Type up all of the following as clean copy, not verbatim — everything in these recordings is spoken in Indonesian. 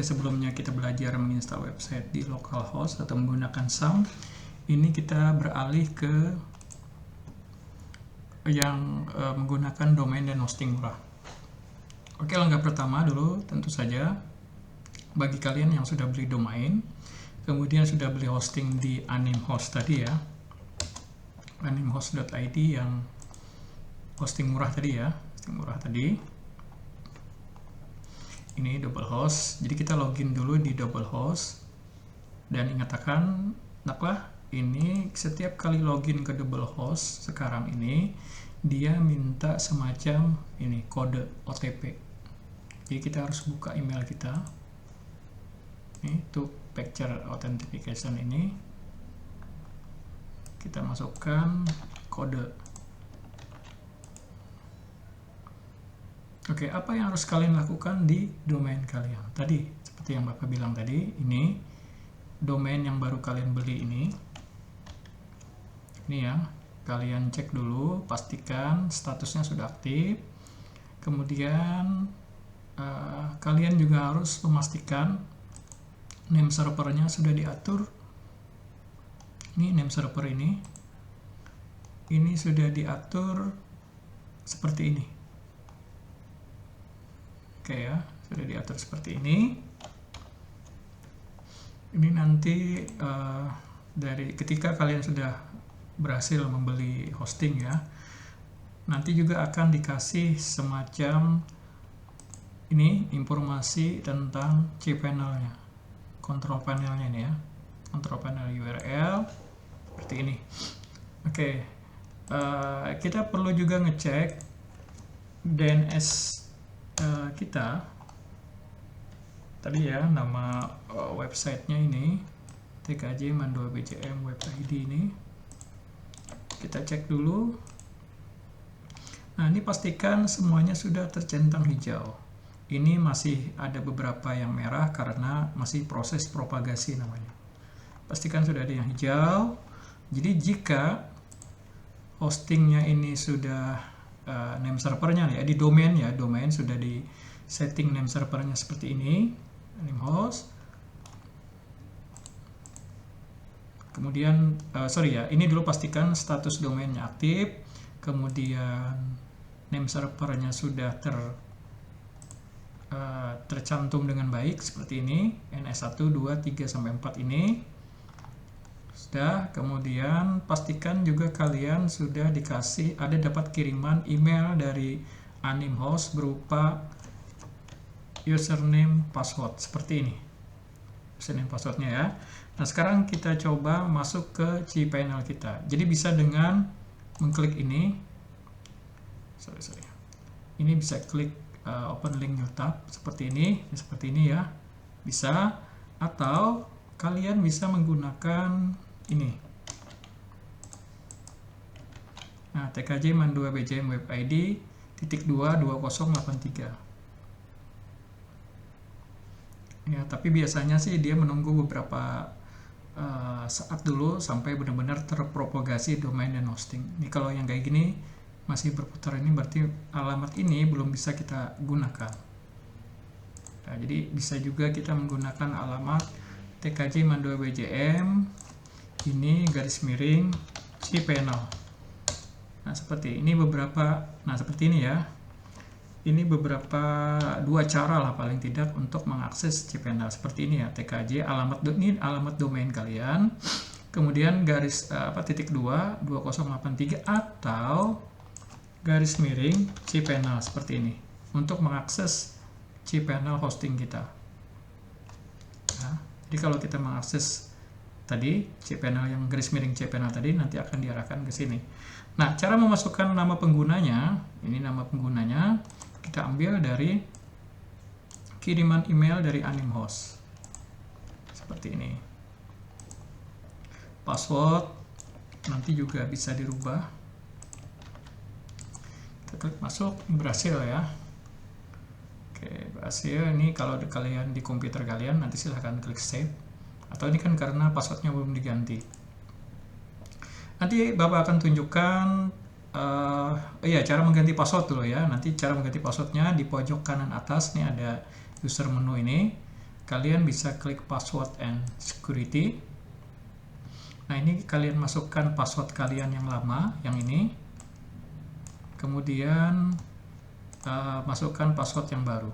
sebelumnya kita belajar menginstal website di localhost atau menggunakan SAM, ini kita beralih ke yang menggunakan domain dan hosting murah. Oke, langkah pertama dulu tentu saja bagi kalian yang sudah beli domain, kemudian sudah beli hosting di Animhost tadi ya, animhost.id yang hosting murah tadi ya, ini double host. Jadi kita login dulu di double host, dan ingatkan ini setiap kali login ke double host sekarang ini dia minta semacam ini kode OTP. Jadi kita harus buka email kita ini untuk factor authentication. Ini kita masukkan kode. Oke, apa yang harus kalian lakukan di domain kalian? Tadi, seperti yang Bapak bilang tadi, ini domain yang baru kalian beli ini ya, kalian cek dulu, pastikan statusnya sudah aktif. Kemudian kalian juga harus memastikan name servernya sudah diatur. Ini name server ini sudah diatur seperti ini. Oke ya, sudah diatur seperti ini. Ini nanti dari ketika kalian sudah berhasil membeli hosting ya, nanti juga akan dikasih semacam ini informasi tentang cPanel-nya, control panelnya ini ya, control panel URL seperti ini. Oke, kita perlu juga ngecek DNS kita tadi ya, nama websitenya ini tkj mandua bjm web id ini kita cek dulu. Nah, ini pastikan semuanya sudah tercentang hijau. Ini masih ada beberapa yang merah karena masih proses propagasi namanya. Pastikan sudah ada yang hijau. Jadi jika hostingnya ini sudah name servernya ya, di domain ya, domain sudah di setting name servernya seperti ini, Animhost. Kemudian ini dulu pastikan status domainnya aktif, kemudian name servernya sudah tercantum dengan baik seperti ini, NS1, 2, 3 sampai 4 ini. Sudah, kemudian pastikan juga kalian sudah dikasih, dapat kiriman email dari Animhost berupa username password seperti ini, username passwordnya ya. Nah, sekarang kita coba masuk ke cPanel kita. Jadi bisa dengan mengklik ini, ini bisa klik open link new tab seperti ini ya, bisa. Atau kalian bisa menggunakan ini. Nah, tkj mandua bjm web id /22083. Ya, tapi biasanya sih dia menunggu beberapa saat dulu sampai benar-benar terpropagasi domain dan hosting. Ini kalau yang kayak gini masih berputar, ini berarti alamat ini belum bisa kita gunakan. Nah, jadi bisa juga kita menggunakan alamat tkj mandua bjm ini _ cPanel. Nah, seperti ini seperti ini ya. Ini dua cara lah paling tidak untuk mengakses cPanel seperti ini ya. tkj ini alamat domain kalian, kemudian _2 2083 atau _ cPanel seperti ini untuk mengakses cPanel hosting kita. Nah, jadi kalau kita mengakses tadi cPanel yang _ cPanel tadi, nanti akan diarahkan ke sini. Nah, cara memasukkan nama penggunanya, ini nama penggunanya kita ambil dari kiriman email dari Animhost seperti ini. Password nanti juga bisa dirubah. Kita klik masuk, berhasil ya. Oke, berhasil. Ini kalau kalian di komputer kalian, nanti silahkan klik save. Atau ini kan karena passwordnya belum diganti. Nanti Bapak akan tunjukkan cara mengganti password dulu ya. Nanti cara mengganti passwordnya di pojok kanan atas ini ada user menu ini. kalian bisa klik password and security. Nah, ini kalian masukkan password kalian yang lama, yang ini. Kemudian masukkan password yang baru.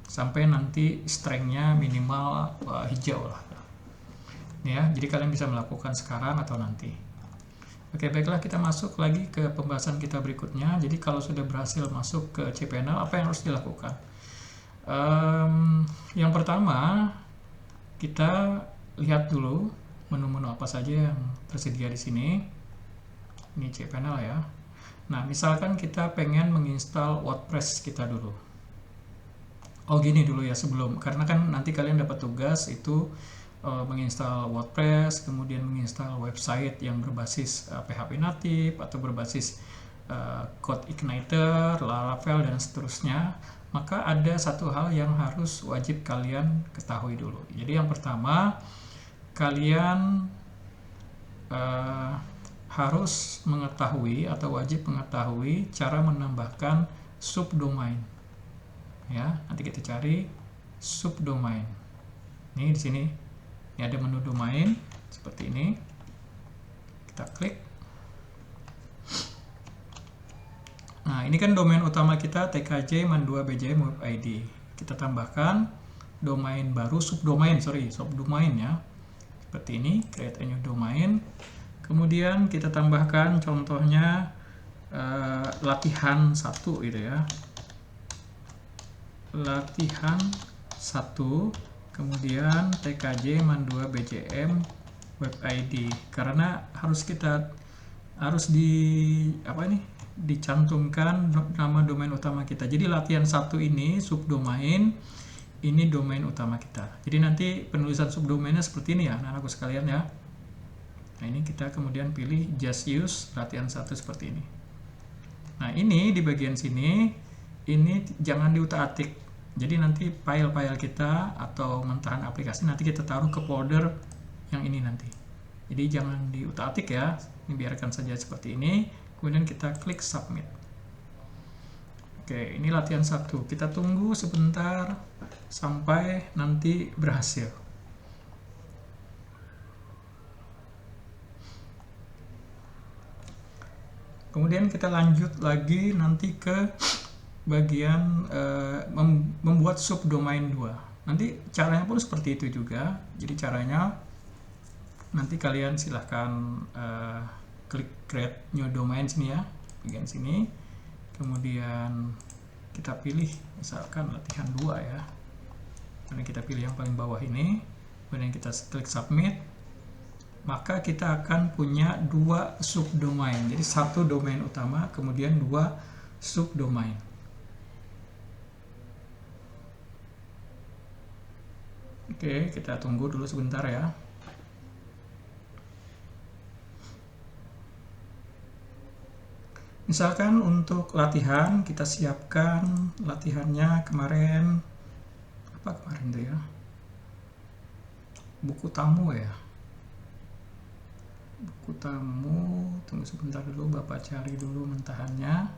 Sampai nanti strength-nya minimal hijau lah. Ya, jadi kalian bisa melakukan sekarang atau nanti. Oke, baiklah, kita masuk lagi ke pembahasan kita berikutnya. Jadi kalau sudah berhasil masuk ke cPanel, apa yang harus dilakukan? Yang pertama, kita lihat dulu menu-menu apa saja yang tersedia di sini. Ini cPanel ya. Nah, misalkan kita pengen menginstal WordPress kita dulu. Oh, gini dulu ya sebelum, karena kan nanti kalian dapat tugas itu menginstal WordPress, kemudian menginstal website yang berbasis PHP native atau berbasis CodeIgniter, Laravel, dan seterusnya. Maka ada satu hal yang harus wajib kalian ketahui dulu. Jadi yang pertama, kalian harus mengetahui atau wajib mengetahui cara menambahkan subdomain. Ya, nanti kita cari subdomain. Ini di sini. Ini ada menu domain seperti ini. Kita klik. Nah, ini kan domain utama kita TKJ Man2 BJM Web ID. Kita tambahkan domain baru, subdomain ya. Seperti ini, create a new domain. Kemudian kita tambahkan contohnya latihan 1 gitu ya. Latihan 1, kemudian TKJ Man2 BJM Web ID, karena harus dicantumkan nama domain utama kita. Jadi latihan 1 ini subdomain, ini domain utama kita. Jadi nanti penulisan subdomainnya seperti ini ya, anak-anakku sekalian ya. Nah, ini kita kemudian pilih just use latihan 1 seperti ini. Nah, ini di bagian sini, ini jangan diutak-atik. Jadi nanti file-file kita atau mentahan aplikasi nanti kita taruh ke folder yang ini nanti. Jadi jangan diutak-atik ya, ini biarkan saja seperti ini. Kemudian kita klik submit. Oke, ini latihan 1. Kita tunggu sebentar sampai nanti berhasil. Kemudian kita lanjut lagi nanti ke bagian membuat subdomain 2. Nanti caranya pun seperti itu juga. Jadi caranya nanti kalian silahkan klik create new domain sini ya, bagian sini. Kemudian kita pilih misalkan latihan 2 ya. Kemudian kita pilih yang paling bawah ini. Kemudian kita klik submit. Maka kita akan punya 2 subdomain. Jadi 1 domain utama, kemudian 2 subdomain. Oke, kita tunggu dulu sebentar ya. Misalkan untuk latihan, kita siapkan latihannya kemarin, apa kemarin tuh ya? Buku tamu ya. Buku tamu, tunggu sebentar dulu, Bapak cari dulu mentahannya.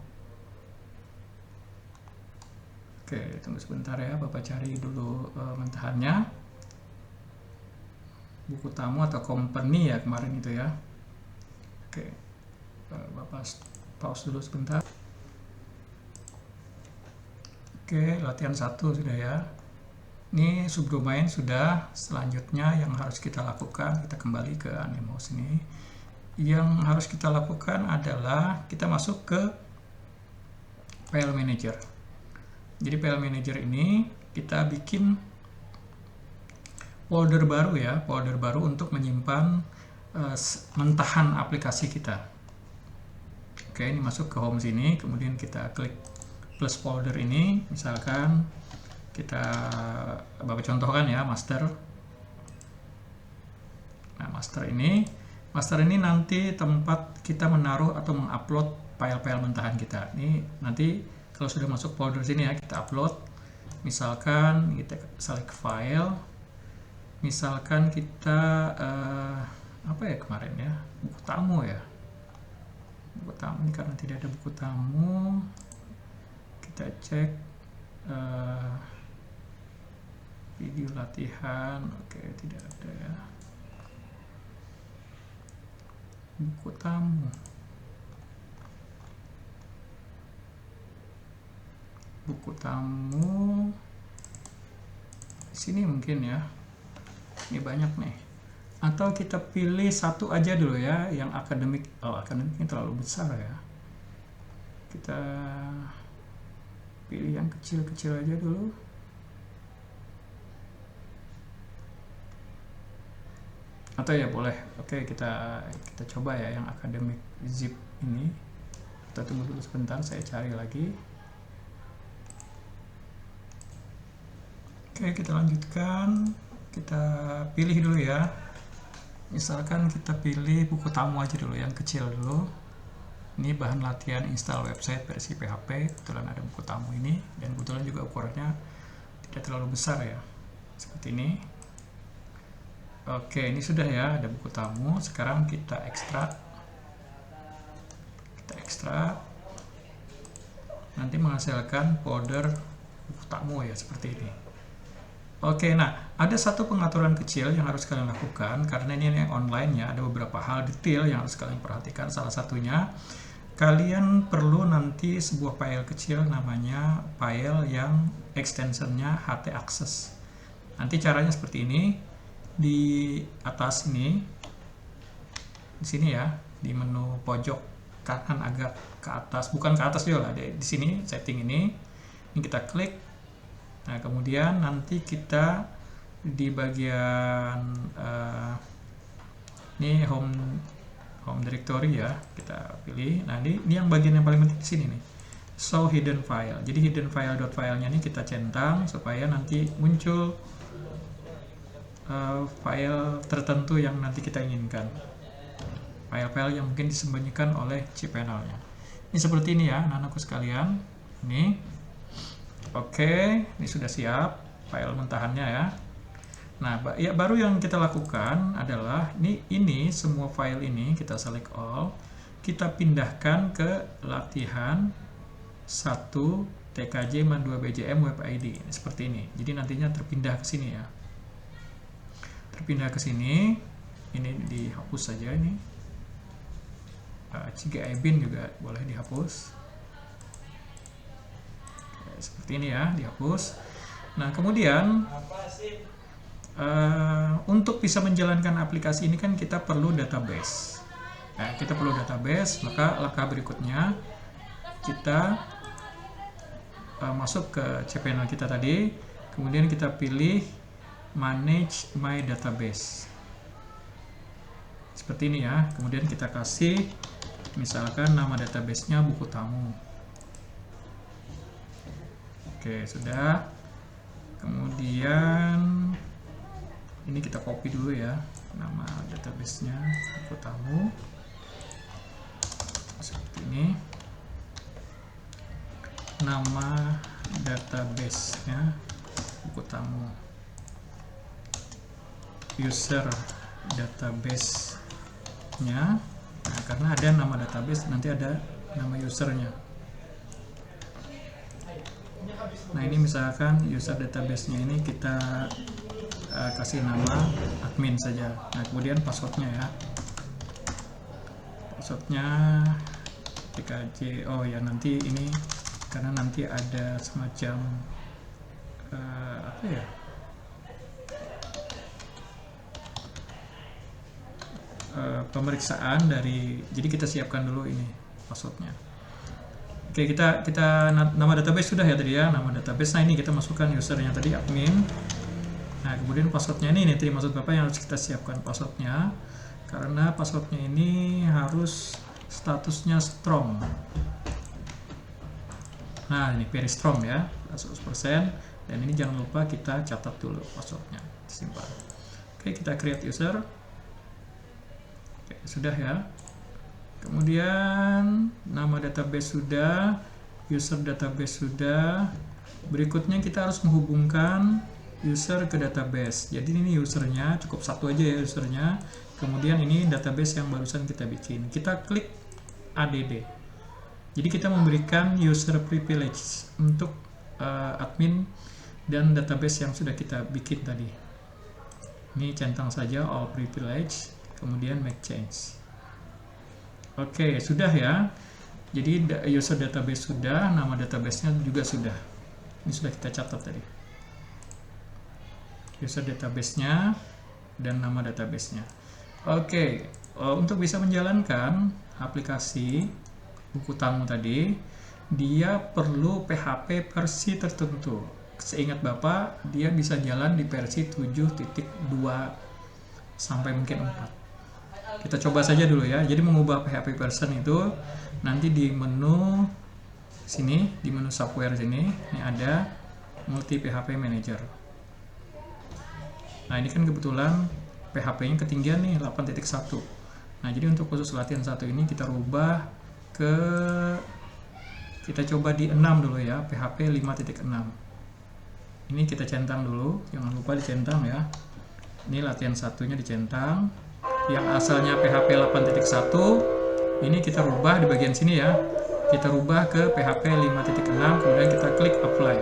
Oke, tunggu sebentar ya, Bapak cari dulu mentahannya. Buku tamu atau company ya kemarin itu ya. Oke, Bapak pause dulu sebentar. Oke, latihan 1 sudah ya. Ini subdomain sudah. Selanjutnya yang harus kita lakukan, kita kembali ke Anemos ini. Yang harus kita lakukan adalah kita masuk ke file manager. Jadi file manager ini kita bikin folder baru ya, folder baru untuk menyimpan mentahan aplikasi kita. Oke, ini masuk ke home sini, kemudian kita klik plus folder ini, misalkan kita Bapak contohkan ya, master. Nah, master ini nanti tempat kita menaruh atau mengupload file-file mentahan kita. Ini nanti kalau sudah masuk folder sini ya, kita upload. Misalkan kita select file. Misalkan kita apa ya kemarin ya, buku tamu ya. Buku tamu ini karena tidak ada buku tamu, kita cek Video latihan, oke, tidak ada ya. Buku tamu. Buku tamu. Di sini mungkin ya. Ini banyak nih. Atau kita pilih satu aja dulu ya, yang akademik. Oh, akademiknya terlalu besar ya. Kita pilih yang kecil-kecil aja dulu. Atau ya boleh, oke, kita coba ya yang akademik zip ini. Kita tunggu dulu sebentar, saya cari lagi. Oke, kita lanjutkan. Kita pilih dulu ya. Misalkan kita pilih buku tamu aja dulu, yang kecil dulu. Ini bahan latihan install website versi PHP. Kebetulan ada buku tamu ini, dan kebetulan juga ukurannya tidak terlalu besar ya, seperti ini. Oke, ini sudah ya, ada buku tamu. Sekarang kita ekstrak. Kita ekstrak. Nanti menghasilkan folder buku tamu ya, seperti ini. Oke, nah ada satu pengaturan kecil yang harus kalian lakukan, karena ini online ya, ada beberapa hal detail yang harus kalian perhatikan. Salah satunya, kalian perlu nanti sebuah file kecil, namanya file yang extensionnya htaccess. Nanti caranya seperti ini. Di atas ini, di sini ya, di menu pojok kanan agak ke atas, bukan ke atas juga lah, di sini setting ini kita klik. Nah, kemudian nanti kita di bagian ini home directory ya, kita pilih. Nah, ini yang bagian yang paling penting di sini nih, show hidden file. Jadi hidden file.filenya ini kita centang supaya nanti muncul file tertentu yang nanti kita inginkan, file-file yang mungkin disembunyikan oleh cPanel-nya. Ini seperti ini ya, anak-anakku sekalian. Ini oke, ini sudah siap file mentahannya ya. Nah, ya baru yang kita lakukan adalah ini semua file ini kita select all, kita pindahkan ke latihan 1 TKJ Man 2 BJM Web ID. Seperti ini. Jadi nantinya terpindah ke sini ya. Terpindah ke sini, ini dihapus saja ini. CGI bin juga boleh dihapus. Oke, seperti ini ya, dihapus. Nah, kemudian untuk bisa menjalankan aplikasi ini kan kita perlu database. Nah, kita perlu database, maka langkah berikutnya kita masuk ke cPanel kita tadi, kemudian kita pilih Manage My Database. Seperti ini ya. Kemudian kita kasih misalkan nama database-nya buku tamu. Oke, sudah. Kemudian ini kita copy dulu ya, nama database-nya buku tamu. Seperti ini. Nama database-nya buku tamu. User database-nya, nah, karena ada nama database nanti ada nama usernya. Nah, ini misalkan user database-nya ini kita kasih nama admin saja. Nah, kemudian passwordnya ya, passwordnya TKJ. Oh ya, nanti ini karena nanti ada semacam apa ya, pemeriksaan dari, jadi kita siapkan dulu ini passwordnya. Oke, kita nama database sudah ya tadi ya, nama database. Nah, ini kita masukkan usernya tadi admin. Nah, kemudian passwordnya ini tadi maksud Bapak yang harus kita siapkan passwordnya, karena passwordnya ini harus statusnya strong. Nah, ini very strong ya, 100%. Dan ini jangan lupa kita catat dulu passwordnya, simpan. Oke, kita create user. Oke, sudah ya. Kemudian nama database sudah, user database sudah. Berikutnya kita harus menghubungkan user ke database. Jadi ini usernya, cukup satu aja ya usernya. Kemudian ini database yang barusan kita bikin. Kita klik add. Jadi kita memberikan user privilege untuk admin dan database yang sudah kita bikin tadi. Ini centang saja all privilege, kemudian make change. Oke, sudah ya. Jadi user database sudah, nama database-nya juga sudah. Ini sudah kita catat tadi. User database-nya dan nama database-nya. Oke, untuk bisa menjalankan aplikasi buku tamu tadi, dia perlu PHP versi tertentu. Seingat Bapak, dia bisa jalan di versi 7.2 sampai mungkin 4. Kita coba saja dulu ya. Jadi mengubah PHP version itu nanti di menu sini, di menu software sini, ini ada multi PHP manager. Nah, ini kan kebetulan PHP-nya ketinggian nih 8.1. Nah, jadi untuk khusus latihan 1 ini kita rubah ke, kita coba di 6 dulu ya, PHP 5.6. Ini kita centang dulu, jangan lupa dicentang ya. Ini latihan satunya dicentang. Yang asalnya PHP 8.1, ini kita rubah di bagian sini ya. Kita rubah ke PHP 5.6, kemudian kita klik apply.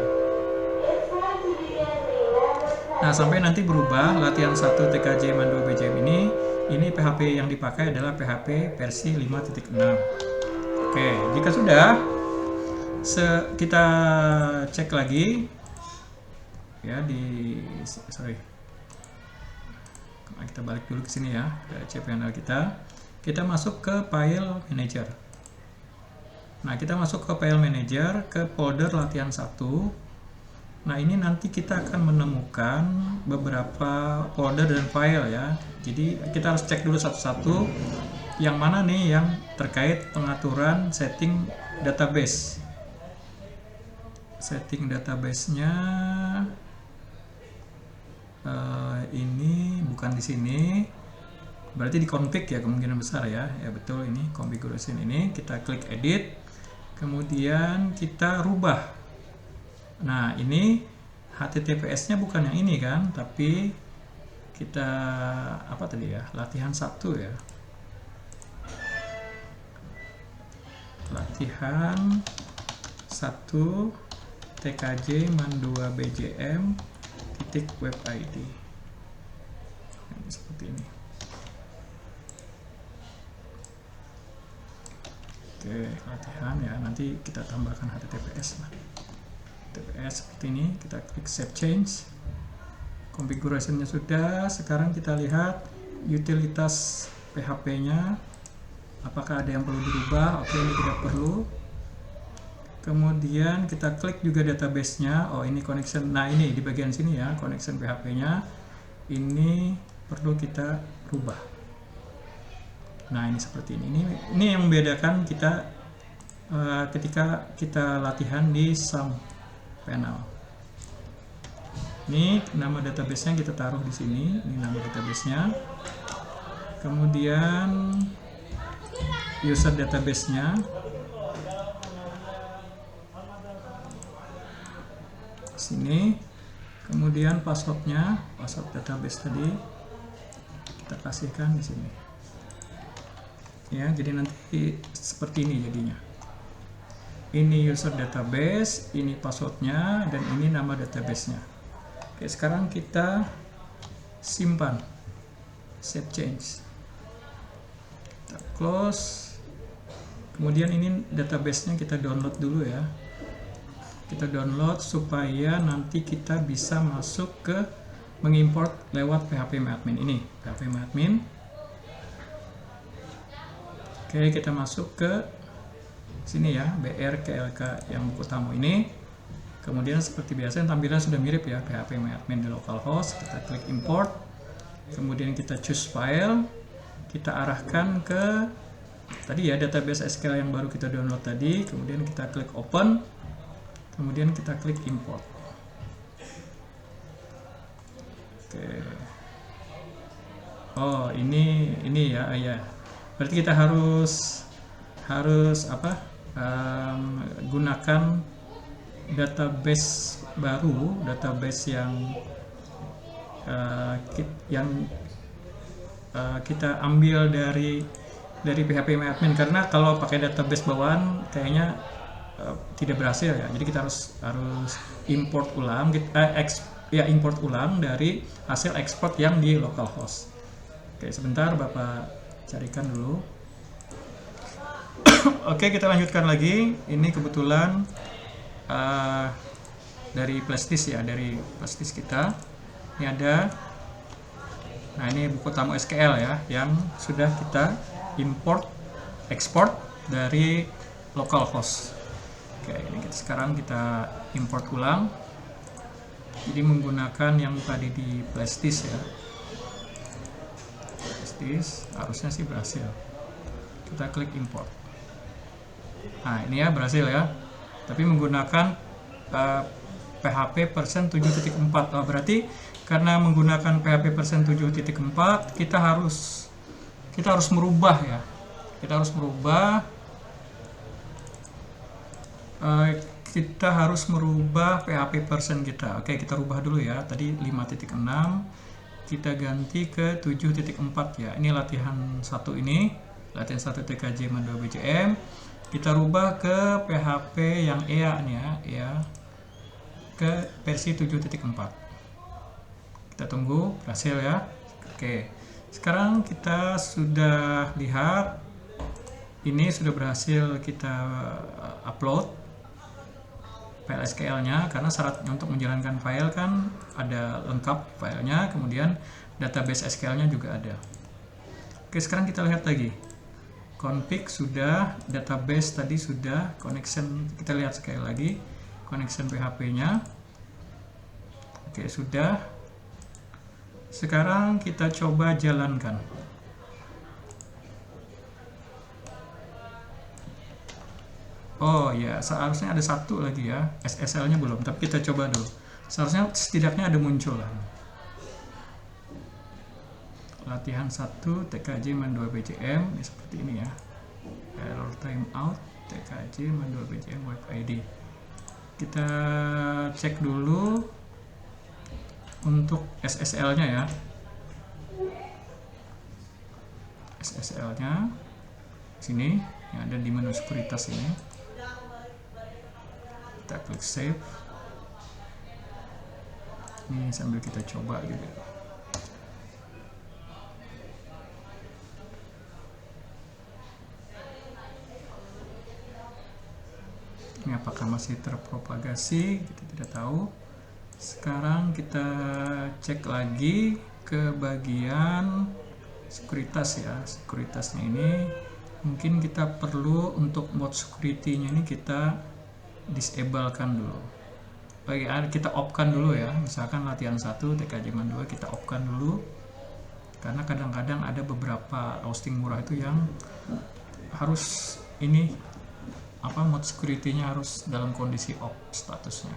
Nah, sampai nanti berubah latihan 1 TKJ Man 2 BJM ini PHP yang dipakai adalah PHP versi 5.6. Oke, jika sudah, kita cek lagi ya kita balik dulu ke sini ya, ke cPanel kita masuk ke file manager. Nah, kita masuk ke file manager, ke folder latihan 1. Nah, ini nanti kita akan menemukan beberapa folder dan file ya. Jadi kita harus cek dulu satu-satu yang mana nih yang terkait pengaturan setting database. Setting database-nya ini bukan di sini, berarti di config ya, kemungkinan besar ya. Ya betul, ini configuration, ini kita klik edit, kemudian kita rubah. Nah, ini HTTPS-nya bukan yang ini kan, tapi kita apa tadi ya, latihan 1 ya, latihan 1 TKJ Man 2 BJM titik web ID. Ini seperti ini. Oke, latihan ya, nanti kita tambahkan HTTPS lah. HTTPS seperti ini, kita klik save change. Configuration-nya sudah. Sekarang kita lihat utilitas PHP-nya, apakah ada yang perlu dirubah. Oke, ini tidak perlu. Kemudian kita klik juga database-nya. Oh, ini connection. Nah, ini di bagian sini ya, connection PHP-nya. Ini perlu kita rubah. Nah, ini seperti ini. Ini yang membedakan kita ketika kita latihan di cPanel. Ini nama database-nya kita taruh di sini. Ini nama database-nya. Kemudian user database-nya. Sini, kemudian password-nya, password database tadi kita kasihkan di sini ya. Jadi nanti seperti ini jadinya, ini user database, ini password-nya, dan ini nama database-nya. Oke, sekarang kita simpan, save change, kita close. Kemudian ini database-nya kita download dulu ya. Kita download supaya nanti kita bisa masuk ke mengimport lewat phpMyAdmin ini, phpMyAdmin. Oke, kita masuk ke sini ya, BR-KLK yang buku tamu ini. Kemudian seperti biasa tampilan sudah mirip ya, phpMyAdmin di localhost. Kita klik import, kemudian kita choose file, kita arahkan ke tadi ya, database SQL yang baru kita download tadi. Kemudian kita klik open, kemudian kita klik import. Oke. Oh, ini ya, ya. Berarti kita harus apa? Gunakan database baru, database yang kita ambil dari PHpMyAdmin, karena kalau pakai database bawaan kayaknya tidak berhasil ya. Jadi kita harus import ulang, import ulang dari hasil ekspor yang di localhost. Oke, sebentar Bapak carikan dulu. Oke, kita lanjutkan lagi. Ini kebetulan dari Plastis ya, dari Plastis kita. Ini ada, nah ini buku tamu SQL ya, yang sudah kita import, ekspor dari localhost. Oke, ini sekarang kita import ulang. Jadi menggunakan yang tadi di Plastis ya. Plastis, harusnya sih berhasil. Kita klik import. Nah ini ya berhasil ya. Tapi menggunakan PHP version 7.4. Berarti karena menggunakan PHP version 7.4 kita harus merubah ya. Kita harus merubah PHP version kita. Oke, kita rubah dulu ya. Tadi 5.6 kita ganti ke 7.4 ya. Ini latihan 1 ini, latihan 1 TKJ Mandua BCM. Kita rubah ke PHP yang EA nih ya, ke versi 7.4. Kita tunggu berhasil ya. Oke, sekarang kita sudah lihat ini sudah berhasil kita upload file SQL-nya, karena syaratnya untuk menjalankan file kan ada lengkap filenya, kemudian database SQL-nya juga ada. Oke, sekarang kita lihat lagi. Config sudah, database tadi sudah, connection kita lihat sekali lagi, connection PHP-nya. Oke, sudah. Sekarang kita coba jalankan. Oh ya, seharusnya ada satu lagi ya, SSL-nya belum, tapi kita coba dulu. Seharusnya setidaknya ada muncul lah. Latihan 1 TKJ Mandua BCM ya, seperti ini ya. Error timeout TKJ Mandua BCM web ID. Kita cek dulu untuk SSL-nya ya. SSL-nya sini yang ada di menu sekuritas ini. Kita klik save. Ini sambil kita coba juga. Ini apakah masih terpropagasi? Kita tidak tahu. Sekarang kita cek lagi ke bagian sekuritas ya. Sekuritasnya ini mungkin kita perlu untuk mode security-nya ini kita disablekan dulu. Kita off-kan dulu ya. Misalkan latihan 1 TKJ Mandua kita off-kan dulu. Karena kadang-kadang ada beberapa hosting murah itu yang harus ini mode security-nya harus dalam kondisi off statusnya.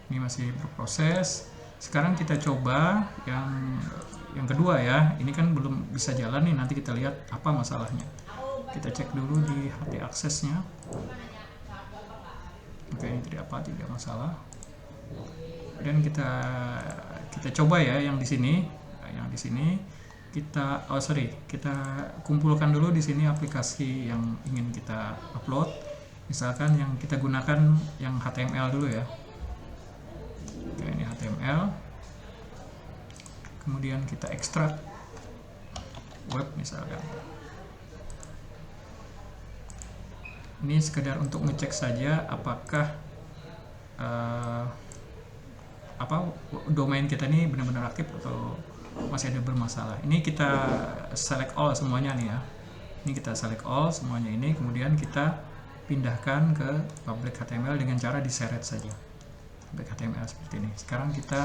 Ini masih berproses. Sekarang kita coba yang kedua ya. Ini kan belum bisa jalan nih, nanti kita lihat apa masalahnya. Kita cek dulu di HT aksesnya. Oke, ini tidak masalah. Dan kita coba ya yang di sini. Yang di sini kita kumpulkan dulu di sini aplikasi yang ingin kita upload. Misalkan yang kita gunakan yang HTML dulu ya. Oke, ini HTML. Kemudian kita ekstrak web misalkan. Ini sekedar untuk ngecek saja apakah domain kita ini benar-benar aktif atau masih ada bermasalah. Ini kita select all semuanya nih ya. Ini kita select all semuanya ini, kemudian kita pindahkan ke public HTML dengan cara diseret saja. Public HTML seperti ini. Sekarang kita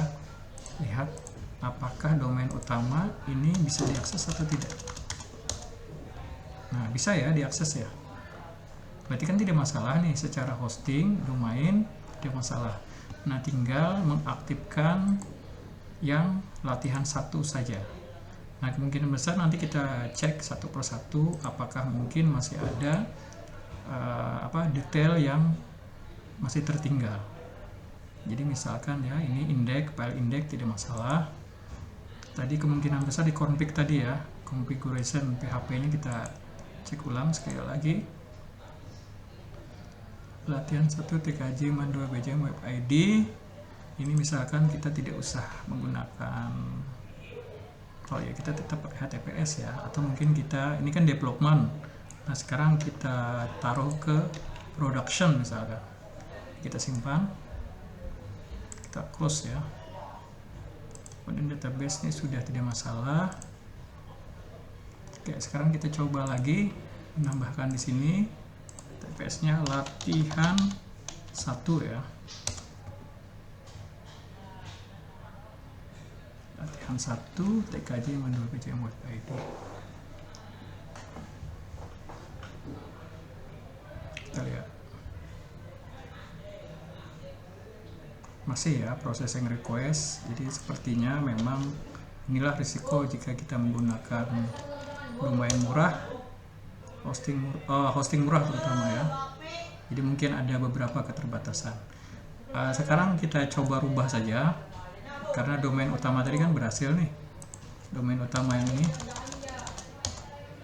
lihat apakah domain utama ini bisa diakses atau tidak. Nah, bisa ya diakses ya. Berarti kan tidak masalah nih secara hosting, domain tidak masalah. Nah, tinggal mengaktifkan yang latihan 1 saja. Nah, kemungkinan besar nanti kita cek satu persatu apakah mungkin masih ada detail yang masih tertinggal. Jadi misalkan ya ini file index tidak masalah. Tadi kemungkinan besar di config tadi ya, configuration PHP-nya kita cek ulang sekali lagi. Latihan 1 TKJ man 2 BJM web ID. Ini misalkan kita tidak usah menggunakan, oh ya kita tetap pakai HTTPS ya, atau mungkin kita, ini kan development. Nah sekarang kita taruh ke production misalkan. Kita simpan, kita close ya. Kemudian database ini sudah tidak masalah. Oke, sekarang kita coba lagi menambahkan di sini TPS-nya latihan 1 ya. Latihan 1 TKJ man 2 BJM web ID. Kita lihat. Masih ya processing request, jadi sepertinya memang inilah risiko jika kita menggunakan domain murah, hosting murah terutama ya. Jadi mungkin ada beberapa keterbatasan. Sekarang kita coba rubah saja, karena domain utama tadi kan berhasil nih, domain utama yang ini.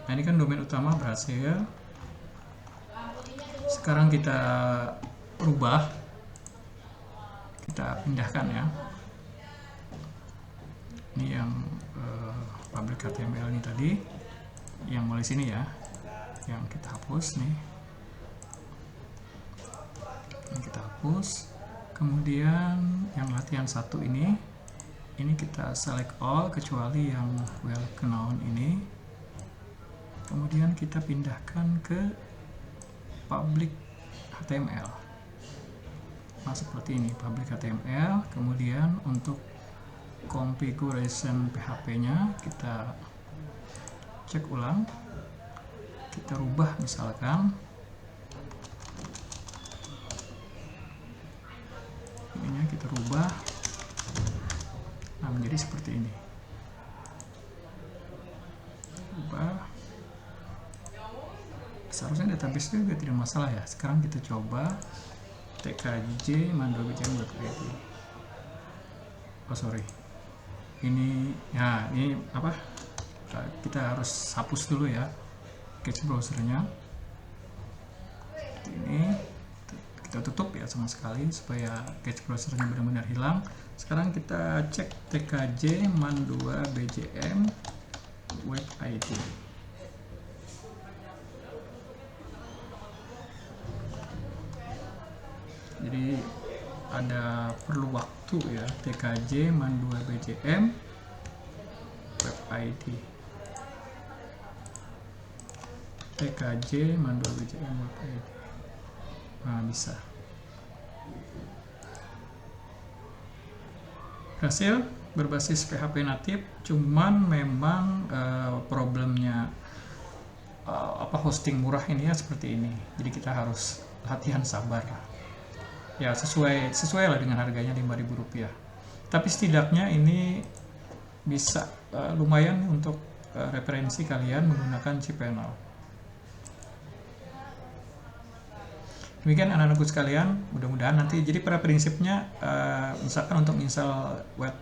Nah ini kan domain utama berhasil. Sekarang kita rubah, kita pindahkan ya. Ini yang public HTML ini tadi, yang mulai sini ya, yang kita hapus nih. Yang kita hapus. Kemudian yang latihan 1 ini kita select all kecuali yang well known ini. Kemudian kita pindahkan ke public HTML. Nah, seperti ini public HTML. Kemudian untuk configuration PHP-nya kita cek ulang, kita rubah misalkan ininya kita rubah, nah menjadi seperti ini. Rubah, seharusnya database juga tidak masalah ya. Sekarang kita coba TKJ man 2 BJM web ID. Oh sorry, ini ya, ini apa, kita harus hapus dulu ya cache browsernya. Ini kita tutup ya sama sekali supaya cache browsernya benar-benar hilang. Sekarang kita cek TKJ man 2 BJM web ID. Jadi ada perlu waktu ya, TKJ man 2 BJM web ID. TKJ man 2 BJM web ID. Nah, bisa. Berhasil berbasis PHP natif, cuman memang problemnya hosting murah ini ya seperti ini. Jadi kita harus latihan sabar. Ya sesuai lah dengan harganya Rp5.000. Tapi setidaknya ini bisa lumayan untuk referensi kalian menggunakan cPanel. Demikian anak-anakku sekalian, mudah-mudahan nanti jadi pada prinsipnya misalkan untuk install web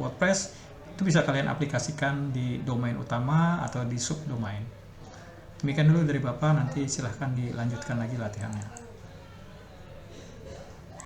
WordPress itu bisa kalian aplikasikan di domain utama atau di subdomain. Demikian dulu dari Bapak, nanti silahkan dilanjutkan lagi latihannya.